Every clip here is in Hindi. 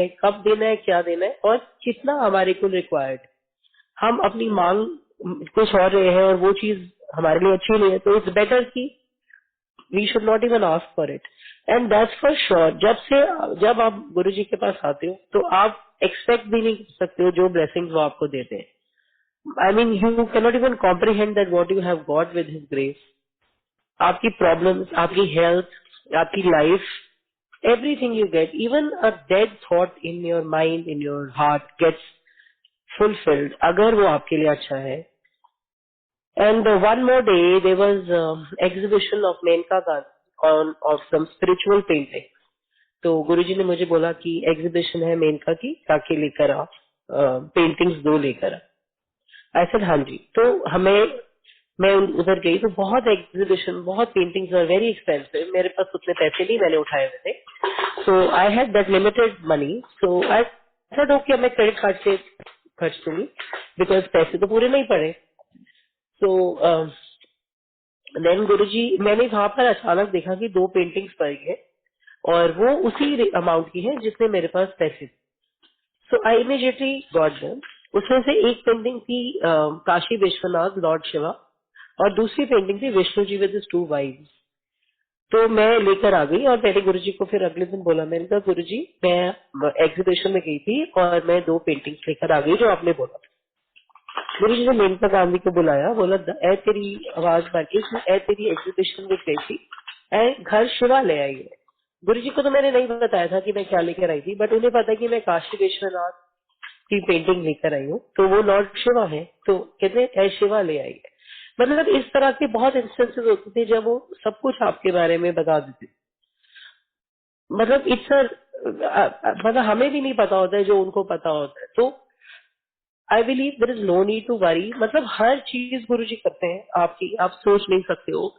है, कब देना है, क्या देना है और कितना हमारे को रिक्वायर्ड। हम अपनी मांग कुछ और रहे हैं और वो चीज हमारे लिए अच्छी नहीं है, तो इट्स बेटर कि we should not even ask for it. And that's for sure. जब आप गुरु जी के पास आते हो तो आप एक्सपेक्ट भी नहीं कर सकते हो जो ब्लेसिंग्स वो आपको देते हैं। I mean you can not even comprehend that what you have got with his grace. आपकी प्रॉब्लम्स, आपकी हेल्थ, आपकी life, everything you get, even a dead thought in your mind, in your heart gets fulfilled अगर वो आपके लिए अच्छा है। And one more day there was exhibition of Menka Gandhi on of some spiritual painting। तो गुरुजी ने मुझे बोला कि एग्जीबिशन है मेनका की, जाके लेकर आ पेंटिंग्स दो लेकर आ। आई सेड हाँ जी। तो मैं उधर गई तो बहुत एग्जीबिशन, बहुत पेंटिंग्स और वेरी एक्सपेंसिव। मेरे पास उतने पैसे नहीं मैंने उठाए हुए थे, so I had that limited money. So I said okay मैं क्रेडिट कार्ड से खर्च दूंगी बिकॉज पैसे तो पूरे नहीं पड़े। सो देन गुरुजी, मैंने वहां पर अचानक देखा कि दो पेंटिंग्स पड़ी है और वो उसी अमाउंट की है जितने मेरे पास पैसे थे। So I immediately got them. उसमें से एक पेंटिंग थी काशी विश्वनाथ लॉर्ड शिवा और दूसरी पेंटिंग थी Vishnu ji with his to wives. तो मैं लेकर आ गई और मैंने गुरुजी को फिर अगले दिन बोला, मैंने कहा गुरुजी मैं एग्जीबिशन में गई थी और मैं दो पेंटिंग्स लेकर आ गई जो आपने बोला। गुरुजी ने मेनका गांधी को बुलाया, बोला ए तेरी आवाज बाकी ए तेरी एग्जीबिशन में गई थी ए घर शिवा ले आई है। गुरुजी को तो मैंने नहीं बताया था कि मैं क्या लेकर आई थी, बट उन्हें पता है कि मैं काशी विश्वनाथ की पेंटिंग लेकर आई हूँ, तो वो लॉर्ड शिवा है, तो कहते हैं ए शिवा ले आई है। मतलब इस तरह के बहुत इंस्टेंसेस होते थे जब वो सब कुछ आपके बारे में बता देते। मतलब मतलब हमें भी नहीं पता होता है जो उनको पता होता है। तो I believe there is no need to worry. मतलब हर चीज गुरुजी करते हैं आपकी, आप सोच नहीं सकते हो।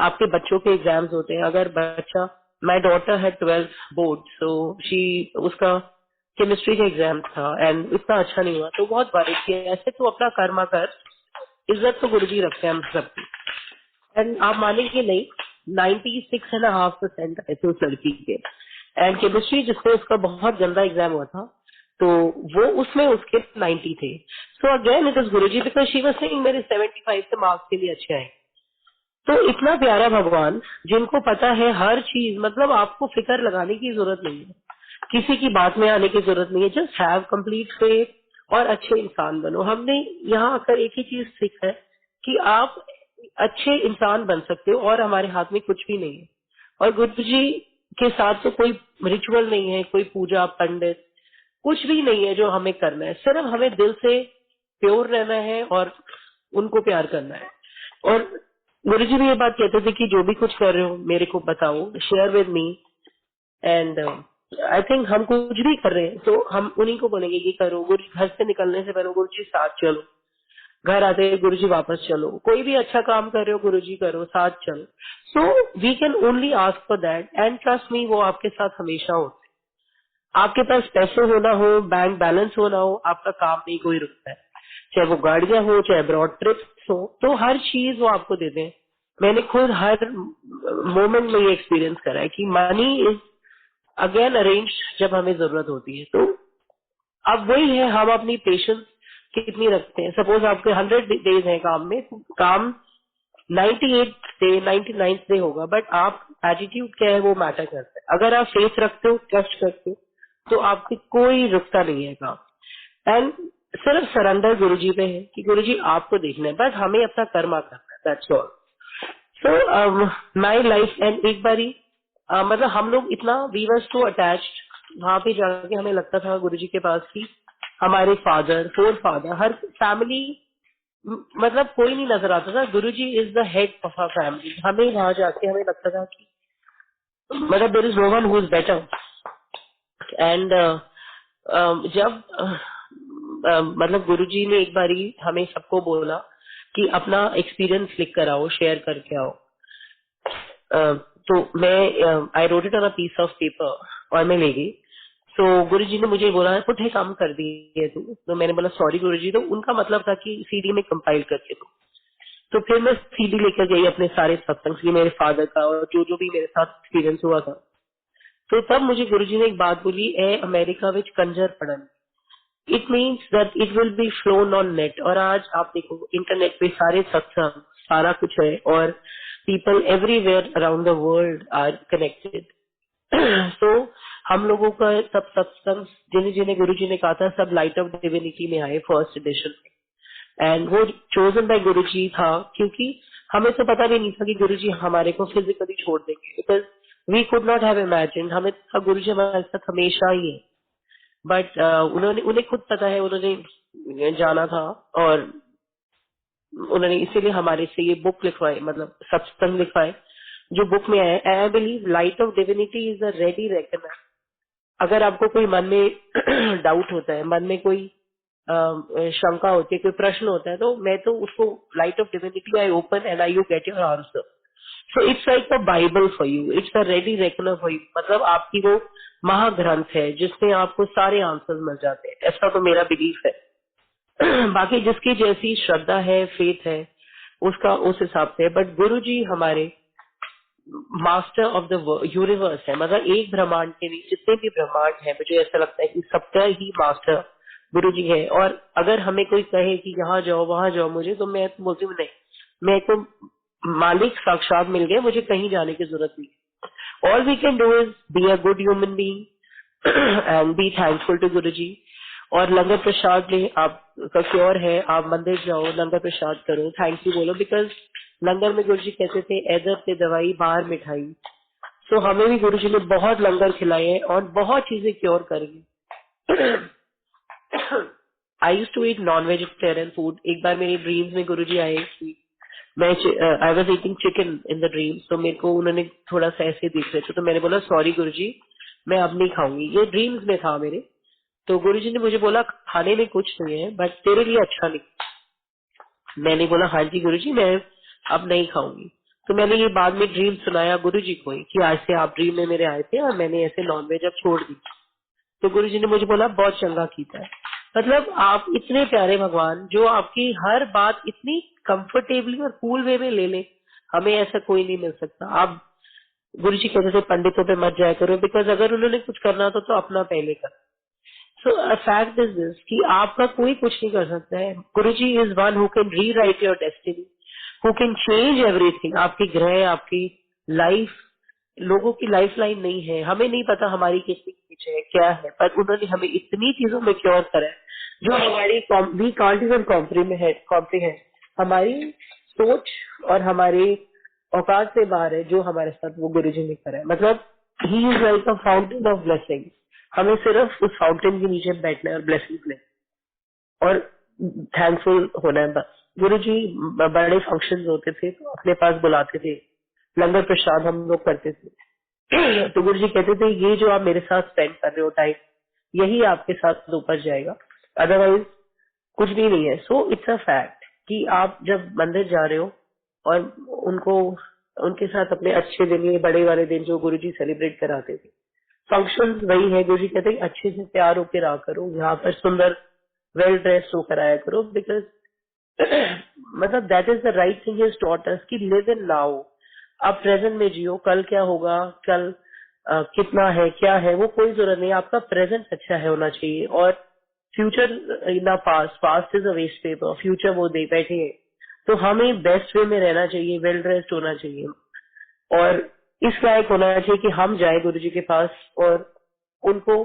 आपके बच्चों के एग्जाम्स होते हैं, अगर बच्चा, माय डॉटर है 12th बोर्ड, सो शी उसका केमिस्ट्री का एग्जाम था एंड इतना अच्छा नहीं हुआ तो बहुत बारिश किया। ऐसे तो अपना कर्मा कर, इज्जत तो गुरुजी रखते हैं हम सबकी। एंड आप मानेंगे नहीं, 96.5% आए थे उस लड़की के। एंड केमिस्ट्री जिसमें उसका बहुत गंदा एग्जाम हुआ था, तो वो उसमें उसके 90 थे। So again it is Guruji because she was saying मेरे 75 से मार्क्स के लिए अच्छे आए। तो इतना प्यारा भगवान जिनको पता है हर चीज, मतलब आपको फिक्र लगाने की जरूरत नहीं है, किसी की बात में आने की जरूरत नहीं है। जस्ट हैव कंप्लीट फेथ और अच्छे इंसान बनो। हमने यहाँ आकर एक ही चीज सीखा है कि आप अच्छे इंसान बन सकते हो और हमारे हाथ में कुछ भी नहीं है। और गुरु जी के साथ तो कोई रिचुअल नहीं है, कोई पूजा पंडित कुछ भी नहीं है जो हमें करना है। सिर्फ हमें दिल से प्योर रहना है और उनको प्यार करना है। और गुरु जी भी ये बात कहते थे कि जो भी कुछ कर रहे हो मेरे को बताओ, share with me. And I think हम कुछ भी कर रहे हैं तो हम उन्हीं को बोलेंगे कि करो। गुरु घर से निकलने से पहले गुरु जी साथ चलो, घर आते हैं गुरु जी वापस चलो, कोई भी अच्छा काम कर रहे हो गुरु जी करो, साथ चलो। So we can only ask for that and trust me, वो आपके साथ हमेशा हो। आपके पास पैसे होना हो, बैंक बैलेंस होना हो, आपका काम नहीं कोई रुकता है। चाहे वो गाड़ियां हो, चाहे ब्रॉड ट्रिप्स हो, तो हर चीज वो आपको दे दें। मैंने खुद हर मोमेंट में ये एक्सपीरियंस करा है कि मनी इज अगेन अरेंज जब हमें जरूरत होती है। तो अब वही है, हम अपनी पेशेंस कितनी रखते हैं। सपोज आपके 100 डेज है काम में, तो काम 98 डे 99 डे होगा, बट आप एटीट्यूड क्या है वो मैटर करता है। अगर आप फेथ रखते हो, ट्रस्ट करते हो, तो आपकी कोई रुकता नहीं है काम। एंड सिर्फ सरेंडर गुरुजी पे है कि गुरुजी आपको देखना है, बस हमें अपना कर्मा करना है, that's all. So my life. And एक बारी मतलब हम लोग इतना वी वर टू अटैच्ड, वहां पे जाके हमें लगता था गुरुजी के पास की हमारे फादर, फोर फादर, हर फैमिली, मतलब कोई नहीं नजर आता था। Guruji is the head of our family. हमें वहां जाके हमें लगता था कि मतलब there is no one who is better. And जब मतलब गुरुजी ने एक बारी हमें सबको बोला कि अपना एक्सपीरियंस लिख कर आओ, शेयर करके आओ। तो मैं I wrote it on a piece of paper और मैं ले गई। तो गुरुजी ने मुझे बोला पुठे काम कर दिए तू। तो मैंने बोला सॉरी गुरुजी। तो उनका मतलब था कि सीडी में कंपाइल करके दो। तो फिर मैं सीडी लेकर गई अपने सारे सत्संग की, मेरे फादर का और जो जो भी मेरे साथ एक्सपीरियंस हुआ था। तो तब मुझे गुरुजी ने एक बात बोली, ए अमेरिका विच कंजर पढ़न, it means that it will be phloem on net. और आज आप देखो इंटरनेट पे सारे सत्संग सारा कुछ है और people everywhere around the world are connected. तो हम लोगों का सब सत्संग जिन्हें जिन्हें गुरुजी ने कहा था सब लाइट ऑफ डिविनिटी में आए फर्स्ट एडिशन में, एंड वो चोजन बाय गुरुजी था, क्योंकि हमें तो पता भी नहीं था कि गुरुजी हमारे को फिजिकली छोड़ देंगे, because we could not have imagine. हमें था गुरुजी हमारे साथ हमेशा ही है, बट उन्हें खुद पता है, उन्होंने जाना था और उन्होंने इसीलिए हमारे से ये बुक लिखवाए, मतलब सत्संग लिखवाए जो बुक में है। I believe light of divinity is a ready reckoner. अगर आपको कोई मन में डाउट होता है, मन में कोई शंका होती है, कोई प्रश्न होता है, तो मैं तो उसको light of divinity I open and I you get your answer. So it's like a Bible for you, it's a ready reckoner for you. मतलब आपकी वो महाग्रंथ है जिसमें आपको सारे आंसर मिल जाते हैं, ऐसा तो मेरा बिलीफ है। बाकी जिसकी जैसी श्रद्धा है, फेथ है, उसका उस हिसाब से। बट गुरुजी हमारे मास्टर ऑफ द यूनिवर्स है, मतलब एक ब्रह्मांड के नहीं, जितने भी ब्रह्मांड है, मुझे ऐसा लगता है कि सबका ही मास्टर गुरुजी है। और अगर हमें कोई कहे कि यहाँ जाओ वहां जाओ मुझे, तो मैं तो बोलती हूँ नहीं, मैं तो मालिक साक्षात मिल गए, मुझे कहीं जाने की जरूरत नहीं। All we can do is be a good human being and be thankful to Guruji. और लंगर प्रसाद ले आपका क्योर है, आप मंदिर जाओ, लंगर प्रसाद करो, थैंक यू बोलो, बिकॉज लंगर में गुरुजी कहते थे एदर पे दवाई बाहर मिठाई। सो हमें भी गुरुजी ने बहुत लंगर खिलाए हैं और बहुत चीजें क्योर करी। I use to eat non vegetarian food. एक बार मेरी ड्रीम्स में गुरुजी आए कि मैं I was eating chicken in the dreams, तो मेरे को उन्होंने थोड़ा सा ऐसे देख रहे थे, तो मैंने बोला सॉरी गुरुजी मैं अब नहीं खाऊंगी, ये ड्रीम्स में था मेरे। तो गुरुजी ने मुझे बोला खाने में कुछ नहीं है बट तेरे लिए अच्छा नहीं। मैंने बोला हाँ जी गुरुजी मैं अब नहीं खाऊंगी। तो मैंने ये बाद में ड्रीम सुनाया गुरुजी को ही कि आज से आप ड्रीम में मेरे आए थे और मैंने ऐसे नॉनवेज अब छोड़ दी। तो गुरुजी ने मुझे बोला बहुत चंगा कीता है। मतलब आप इतने प्यारे भगवान जो आपकी हर बात इतनी कंफर्टेबली और कूल वे में ले ले, हमें ऐसा कोई नहीं मिल सकता। आप गुरुजी कहते थे पंडितों पे मत जाया करो, बिकॉज अगर उन्होंने कुछ करना था तो अपना पहले कर। सो फैक्ट इज दिस कि आपका कोई कुछ नहीं कर सकता है। Guruji is one who can rewrite your destiny, who can change everything. आपकी ग्रह, आपकी लाइफ, लोगों की लाइफ लाइन नहीं है, हमें नहीं पता हमारी कितनी एज है क्या है, पर उन्होंने हमें इतनी चीजों में क्योर करा है जो हमारी वी कांट इवन कॉम्प्रीहेंड। हमारी सोच और हमारी औकात से बाहर है जो हमारे साथ वो गुरुजी ने करा है। मतलब he is like a fountain of blessing. हमें सिर्फ उस फाउंटेन के नीचे बैठना है और ब्लेसिंग लेना और थैंकफुल होना है बस। गुरुजी बड़े फंक्शंस होते थे तो अपने पास बुलाते थे, लंगर प्रसाद हम लोग करते थे। तो गुरुजी कहते थे ये जो आप मेरे साथ स्पेंड कर रहे हो टाइम, यही आपके साथ ऊपर जाएगा, अदरवाइज कुछ भी नहीं है। सो इट्स अ फैक्ट कि आप जब मंदिर जा रहे हो और उनको उनके साथ अपने अच्छे दिन, ये बड़े वाले दिन जो गुरुजी सेलिब्रेट कराते थे, फंक्शंस वही है। गुरुजी कहते हैं अच्छे से तैयार होकर रहा करो, यहाँ पर सुंदर वेल ड्रेस होकर आया करो, बिकॉज मतलब that is the right thing is taught us कि लिव इन नाउ। आप प्रेजेंट में जियो, कल क्या होगा, कल कितना है क्या है वो कोई जरूरत नहीं, आपका प्रेजेंट अच्छा है होना चाहिए। और future in past, past is a waste paper, future वो दे बैठे हैं। तो हमें बेस्ट वे में रहना चाहिए, वेल ड्रेस्ड होना चाहिए और इस लायक होना चाहिए कि हम जाए गुरुजी के पास और उनको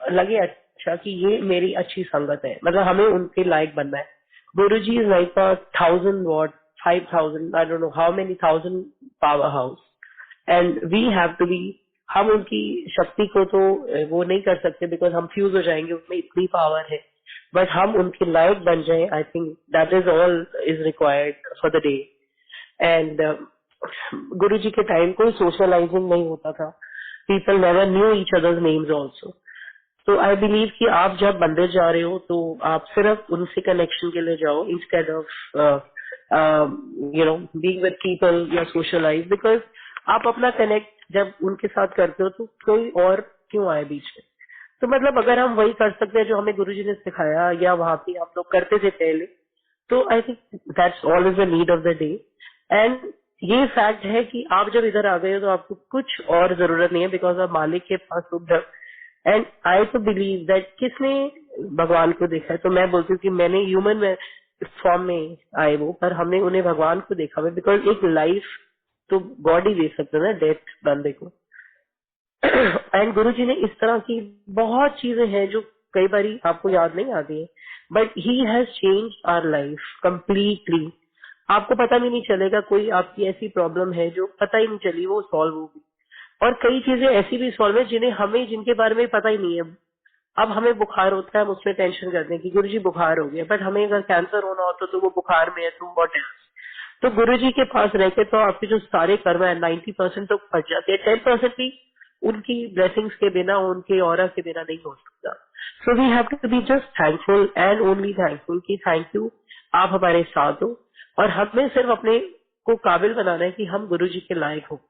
लगे अच्छा कि ये मेरी अच्छी संगत है, मतलब हमें उनके लायक बनना है। Guruji is like a 1000 watt 5000 I don't know how many thousand power house and we have to be. हम उनकी शक्ति को तो वो नहीं कर सकते बिकॉज हम फ्यूज हो जाएंगे, उसमें इतनी पावर है, बट हम उनके लायक बन जाए। I think that is all is required for the day. And Guruji के टाइम कोई सोशलाइजिंग नहीं होता था, people never knew each others names also. तो आई बिलीव कि आप जब मंदिर जा रहे हो तो आप सिर्फ उनसे कनेक्शन के लिए जाओ instead of being with people या सोशलाइज, बिकॉज आप अपना कनेक्ट जब उनके साथ करते हो तो कोई और क्यों आए बीच में। तो मतलब अगर हम वही कर सकते हैं जो हमें गुरुजी ने सिखाया या वहां पे हम लोग करते थे पहले, तो I think that's all is the need of the day. And ये फैक्ट है कि आप जब इधर आ गए हो तो आपको कुछ और जरूरत नहीं है, बिकॉज आप मालिक के पास उधर। एंड आई तो बिलीव दैट किसने भगवान को देखा है, तो मैं बोलती हूँ कि मैंने ह्यूमन में फॉर्म में आए वो, पर हमने उन्हें भगवान को देखा हुआ, बिकॉज एक लाइफ तो गॉड ही दे सकता है ना डेथ बंदे को। एंड गुरु जी ने इस तरह की बहुत चीजें हैं जो कई बारी आपको याद नहीं आती है, but he has change our life completely. आपको पता भी नहीं चलेगा, कोई आपकी ऐसी प्रॉब्लम है जो पता ही नहीं चली वो सॉल्व होगी, और कई चीजें ऐसी भी सॉल्व है जिन्हें हमें जिनके बारे में पता ही नहीं है। अब हमें बुखार होता है, हम उसमें टेंशन करते हैं कि गुरु जी बुखार हो गया, बट हमें अगर कैंसर होना होता तो वो बुखार में है तो व्हाट एल्स। तो गुरु जी के पास रहकर तो आपके जो सारे कर्म है 90% तो बच जाते हैं, 10% भी उनकी ब्लेसिंग्स के बिना, उनके ऑरा के बिना नहीं हो सकता। So we have to be just thankful and only thankful कि थैंक यू, आप हमारे साथ हो, और हमें सिर्फ अपने को काबिल बनाना है कि हम गुरु जी के लायक हो।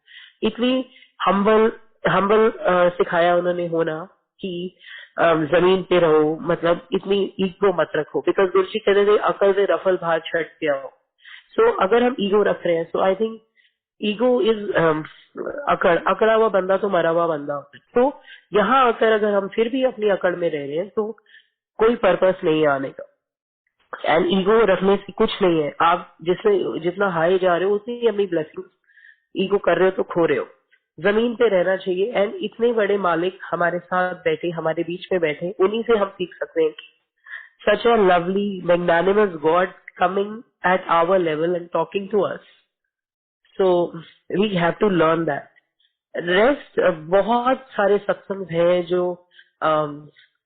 इतनी हम्बल हम्बल सिखाया उन्होंने होना कि जमीन पे रहो, मतलब इतनी ईगो मत रखो, बिकॉज गुरु जी कहते थे अकल से रफल भार छट के आओ। सो अगर हम ईगो रख रहे हैं, सो आई थिंक ईगो इज अकड़ा हुआ बंदा तो मरा हुआ बंदा होता है। तो यहाँ आकर अगर हम फिर भी अपनी अकड़ में रह रहे हैं तो कोई पर्पस नहीं है आने का। एंड ईगो रखने से कुछ नहीं है, आप जिसमें जितना हाई जा रहे हो उतनी ही अपनी ब्लेसिंग ईगो कर रहे हो तो खो रहे हो। जमीन पे रहना चाहिए, एंड इतने बड़े मालिक हमारे साथ बैठे, हमारे बीच में बैठे, उन्हीं से हम सीख सकते हैं कि such a lovely magnanimous God coming at our level and talking to us. So we have to learn that. Rest बहुत सारे सत्संग हैं जो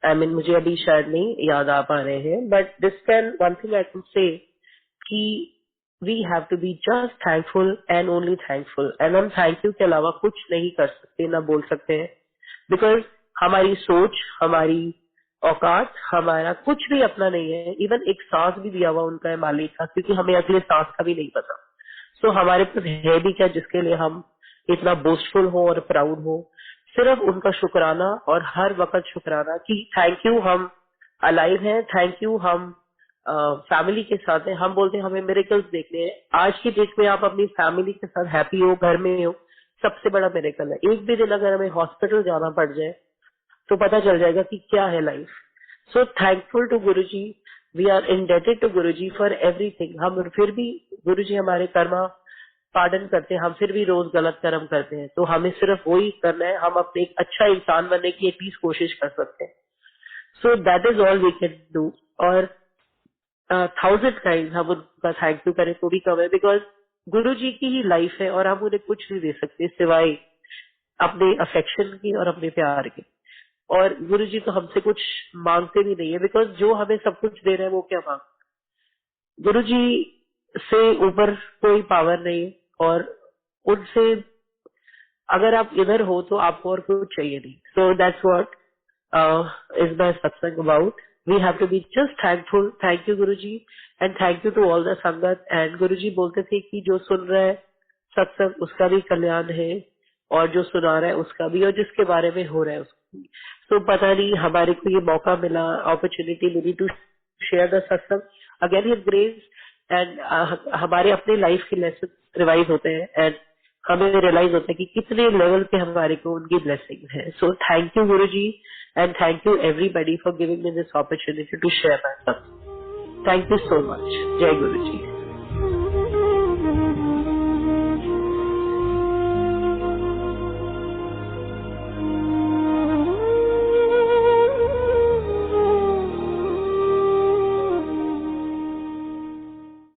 आई मीन मुझे अभी शायद नहीं याद आ पा रहे हैं, but this can one thing I can say कि we have to be just thankful and only thankful, and हम थैंक यू के अलावा कुछ नहीं कर सकते, ना बोल सकते हैं, बिकॉज हमारी सोच, हमारी औकात, हमारा कुछ भी अपना नहीं है। इवन एक सांस भी दिया हुआ उनका है मालिक का, क्योंकि हमें अगले सांस का भी नहीं पता। सो हमारे पास है भी क्या जिसके लिए हम इतना बोस्टफुल हो और प्राउड हो। सिर्फ उनका शुक्राना, और हर वक्त शुक्राना कि थैंक यू हम अलाइव हैं, थैंक यू हम फैमिली के साथ हैं। हम बोलते हैं हमें मिरेकल्स देखने हैं। आज की डेट में आप अपनी फैमिली के साथ हैप्पी हो, घर में हो, सबसे बड़ा मिरेकल है। एक भी दिन अगर हमें हॉस्पिटल जाना पड़ जाए तो पता चल जाएगा कि क्या है life. So thankful to Guruji, we are indebted to Guruji for everything. हम फिर भी गुरुजी हमारे कर्मा पार्डन करते हैं, हम फिर भी रोज गलत कर्म करते हैं, तो हमें सिर्फ वही करना है, हम अपने एक अच्छा इंसान बनने की एटलीस्ट कोशिश कर सकते हैं। So that is all we can do. और 1000 टाइम्स हम उनका थैंक यू करें तो भी कम है, बिकॉज गुरु जी की ही लाइफ है और हम उन्हें कुछ नहीं दे सकते सिवाय अपने अफेक्शन की और अपने प्यार के। और गुरु जी तो हमसे कुछ मांगते भी नहीं है, बिकॉज जो हमें सब कुछ दे रहे हैं वो क्या मांग, गुरु जी से ऊपर कोई पावर नहीं है, और उनसे अगर आप इधर हो तो आपको और कुछ चाहिए नहीं। So that's what is my satsang about. We have to be just thankful. Thank you Guru ji, and thank you to all the sangat. And Guru ji बोलते थे कि जो सुन रहा है सत्संग उसका भी कल्याण है, और जो सुना रहा है उसका भी, और जिसके बारे में हो रहा है उसका भी। तो पता नहीं हमारे को ये मौका मिला, अपॉर्चुनिटी मिली to share the satsang again his grace, and हमारे अपने लाइफ के लेसन रिवाइज होते हैं, एंड हमें रियलाइज होता है कि कितने लेवल पे हमारे को उनकी ब्लेसिंग है। सो thank you Guru ji, and thank you everybody for giving me this opportunity to share my satsang. Thank you so much. जय गुरु जी।